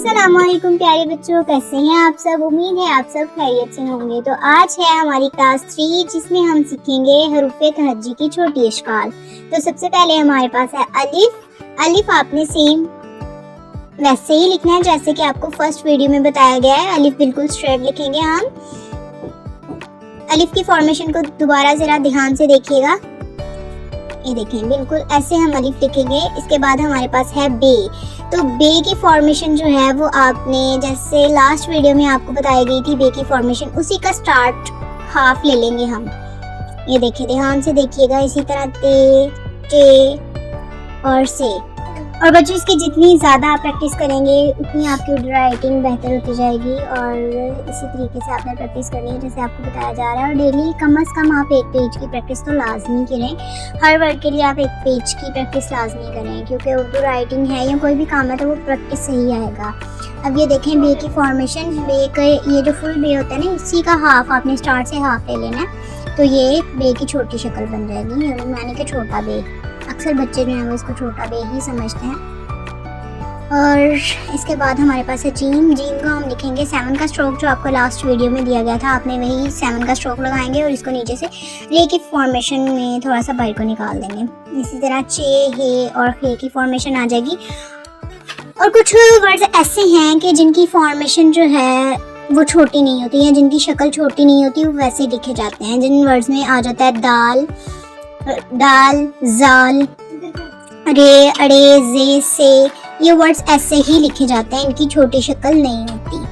अस्सलामुअलैकुम प्यारे बच्चों, कैसे हैं आप सब। उम्मीद है आप सब खैरियत से होंगे। तो आज है हमारी क्लास 3 जिसमें हम सीखेंगे हरूफ़े तहज्जी की छोटी अशकाल। तो सबसे पहले हमारे पास है अलिफ। अलिफ आपने सेम वैसे ही लिखना है जैसे कि आपको फर्स्ट वीडियो में बताया गया है। अलिफ बिल्कुल स्ट्रेट लिखेंगे हम। अलिफ की फॉर्मेशन को दोबारा जरा ध्यान से देखिएगा। ये देखें, बिल्कुल ऐसे हम अलिफ लिखेंगे। इसके बाद हमारे पास है बे। तो बे की फॉर्मेशन जो है वो आपने जैसे लास्ट वीडियो में आपको बताई गई थी, बे की फॉर्मेशन उसी का स्टार्ट हाफ ले लेंगे हम। ये देखिए, ध्यान से देखिएगा। इसी तरह ते, टे और से। और बच्चों, इसकी जितनी ज़्यादा आप प्रैक्टिस करेंगे उतनी आपकी उर्दू राइटिंग बेहतर होती जाएगी। और इसी तरीके से आपने प्रैक्टिस करनी है जैसे आपको बताया जा रहा है। और डेली कम से कम आप एक पेज की प्रैक्टिस तो लाजमी करें। हर वर्ड के लिए आप एक पेज की प्रैक्टिस लाजमी करें, क्योंकि उर्दू राइटिंग है या कोई भी काम है तो वो प्रैक्टिस से ही आएगा। अब ये देखें, बे की फॉर्मेशन। बे का ये जो फुल बे होता है ना, इसी का हाफ आपने स्टार्ट से हाफ ले लेना है। तो ये बे की छोटी शक्ल बन जाएगी, यानी कि छोटा बे। अक्सर बच्चे जो हैं वो इसको छोटा बे ही समझते हैं। और इसके बाद हमारे पास है जीम। जीम को हम लिखेंगे 7 का स्ट्रोक जो आपको लास्ट वीडियो में दिया गया था। आपने वही 7 का स्ट्रोक लगाएंगे और इसको नीचे से रे की फॉर्मेशन में थोड़ा सा बाहर को निकाल देंगे। इसी तरह चे, हे और खे की फॉर्मेशन आ जाएगी। और कुछ वर्ड्स ऐसे हैं कि जिनकी फॉर्मेशन जो है वो छोटी नहीं होती है, जिनकी शक्ल छोटी नहीं होती, वो वैसे लिखे जाते हैं। जिन वर्ड्स में आ जाता है दाल, दाल, जाल, रे, अड़े, जे, से, ये वर्ड्स ऐसे ही लिखे जाते हैं। इनकी छोटी शक्ल नहीं होती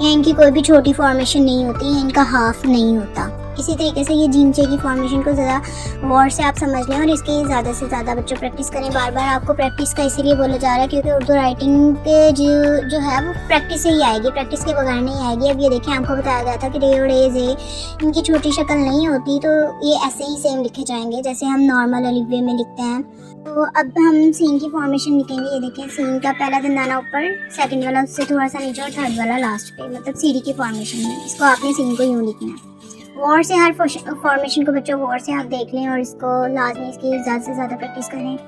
या इनकी कोई भी छोटी फॉर्मेशन नहीं होती या इनका हाफ नहीं होता। इसी तरीके से ये जीम चे की फॉर्मेशन को ज़्यादा वर्ड से आप समझ लें और इसकी ज़्यादा से ज़्यादा बच्चों प्रैक्टिस करें। बार बार आपको प्रैक्टिस का इसीलिए बोला जा रहा है क्योंकि उर्दू राइटिंग के जो है वो प्रैक्टिस से ही आएगी, प्रैक्टिस के बगैर नहीं आएगी। अब ये देखें, आपको बताया गया था कि रे और ए, जे, इनकी छोटी शक्ल नहीं होती, तो ये ऐसे ही सेम लिखे जाएंगे जैसे हम नॉर्मल अलिफ वे में लिखते हैं। तो अब हम सीन की फॉर्मेशन लिखेंगे। ये देखें, सीन का पहला दंदाना ऊपर, सेकंड वाला उससे थोड़ा सा नीचे और थर्ड वाला लास्ट पे, मतलब सीढ़ी की फॉर्मेशन में। इसको आपने सीन को यूँ लिखना है। वॉर से हर फॉर्मेशन को बच्चों वॉर से आप देख लें और इसको लाजमी इसकी ज़्यादा से ज़्यादा प्रैक्टिस करें।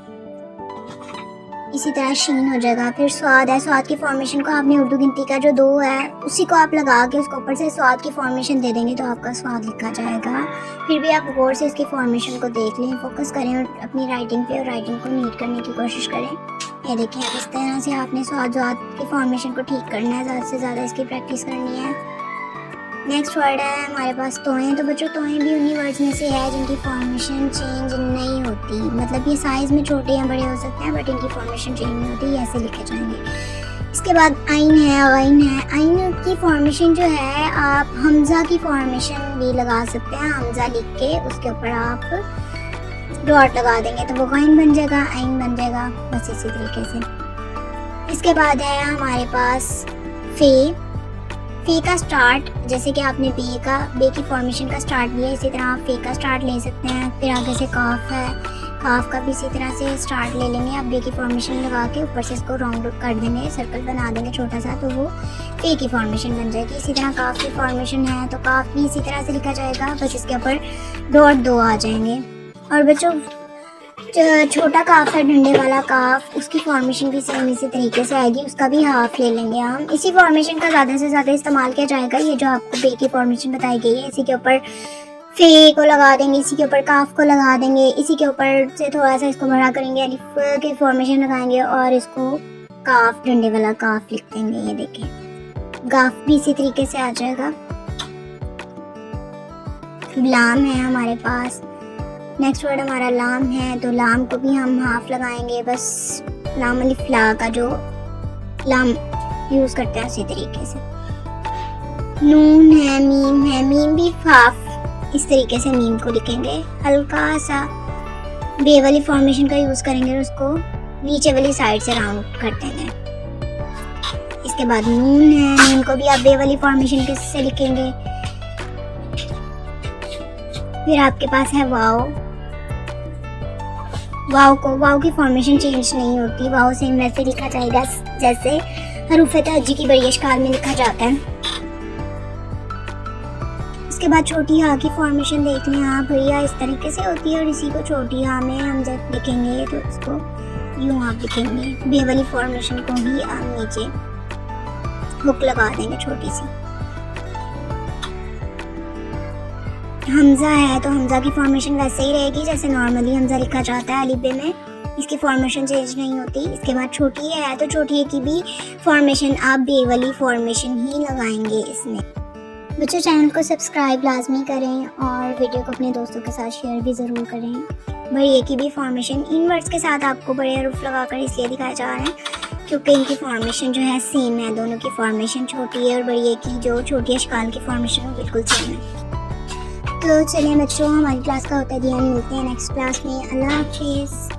इसी तरह शीन हो जाएगा। फिर स्वाद है। स्वाद की फॉर्मेशन को आपने उर्दू गिनती का जो 2 है उसी को आप लगा के उसको ऊपर से स्वाद की फॉर्मेशन दे देंगे तो आपका स्वाद लिखा जाएगा। फिर भी आप गौर से इसकी फॉर्मेशन को देख लें, फोकस करें और अपनी राइटिंग पे और राइटिंग को नीट करने की कोशिश करें। ये देखें, इस तरह से आपने स्वाद की फॉर्मेशन को ठीक करना है, ज़्यादा से ज़्यादा इसकी प्रैक्टिस करनी है। नेक्स्ट वर्ड है हमारे पास तोहें। तो बच्चों, तोहें भी उन्हीं वर्ड्स में से है जिनकी फॉर्मेशन चेंज नहीं होती। मतलब ये साइज़ में छोटे या बड़े हो सकते हैं बट इनकी फॉर्मेशन चेंज नहीं होती, ऐसे लिखे जाएंगे। इसके बाद आइन है। आइन है। आइन की फॉर्मेशन जो है आप हमज़ा की फॉर्मेशन भी लगा सकते हैं। हमज़ा लिख के उसके ऊपर आप डॉट लगा देंगे तो वो आइन बन जाएगा, आइन बन जाएगा, बस इसी तरीके से। इसके बाद है हमारे पास फे। फे का स्टार्ट, जैसे कि आपने बे की फॉर्मेशन का स्टार्ट लिया, इसी तरह आप फे का स्टार्ट ले सकते हैं। फिर आगे से काफ है, काफ का भी इसी तरह से स्टार्ट ले लेंगे। आप बे की फॉर्मेशन लगा के ऊपर से इसको राउंड कर देंगे, सर्कल बना देंगे छोटा सा, तो वो फे की फॉर्मेशन बन जाएगी। इसी तरह काफ की फॉर्मेशन है तो काफ भी इसी तरह से लिखा जाएगा, बस इसके ऊपर डॉट 2 आ जाएंगे। और बच्चों, छोटा काफ है, डंडे वाला काफ, उसकी फॉर्मेशन भी सेम इसी तरीके से आएगी, उसका भी हाफ ले लेंगे हम। इसी फॉर्मेशन का ज़्यादा से ज़्यादा इस्तेमाल किया जाएगा। ये जो आपको बे की फॉर्मेशन बताई गई है, इसी के ऊपर फे को लगा देंगे, इसी के ऊपर काफ को लगा देंगे, इसी के ऊपर से थोड़ा सा इसको बड़ा करेंगे, अलिफ की फॉर्मेशन लगाएंगे और इसको काफ, डंडे वाला काफ लिख देंगे। ये देखें, गाफ भी इसी तरीके से आ जाएगा। लाम है हमारे पास। नेक्स्ट वर्ड हमारा लाम है। तो लाम को भी हम हाफ लगाएंगे, बस लाम अलिफ ला का जो लाम यूज़ करते हैं उसी तरीके से। नून है। मीम है। मीम भी हाफ इस तरीके से मीम को लिखेंगे। हल्का सा बे वाली फॉर्मेशन का यूज़ करेंगे और उसको नीचे वाली साइड से राउंड कर देंगे। इसके बाद नून है। नून को भी आप बे वाली फॉर्मेशन से लिखेंगे। फिर आपके पास है वाव। वाव की फॉर्मेशन चेंज नहीं होती। वाव सेम वैसे लिखा जाएगा जैसे हरूफ़े तहज्जी की बड़ी अशकाल में लिखा जाता है। इसके बाद छोटी हा की फॉर्मेशन देख लें आप। भैया इस तरीके से होती है और इसी को छोटी हा में हम जब लिखेंगे तो इसको यूँ आप लिखेंगे। बे वाली फॉर्मेशन को ही आप नीचे हुक लगा देंगे छोटी सी। हमज़ा है तो हमज़ा की फॉर्मेशन वैसे ही रहेगी जैसे नॉर्मली हमज़ा लिखा जाता है अलिफ बे में, इसकी फॉर्मेशन चेंज नहीं होती। इसके बाद छोटी है तो छोटी है की भी फॉर्मेशन आप बे वाली फॉर्मेशन ही लगाएंगे इसमें। बच्चों चैनल को सब्सक्राइब लाजमी करें और वीडियो को अपने दोस्तों के साथ शेयर भी ज़रूर करें। बड़ी ए की भी फॉर्मेशन इन वर्ड्स के साथ आपको बड़े हरूफ लगाकर इसलिए दिखाया जा रहा है क्योंकि इनकी फॉर्मेशन जो है सेम है, दोनों की फॉर्मेशन छोटी है और बड़ी ए की जो छोटी अशकाल की फॉर्मेशन है बिल्कुल सेम है। तो चलिए बच्चों, हमारी क्लास का होता है ध्यान, मिलते हैं नेक्स्ट क्लास में। अल्लाह हाफिज़।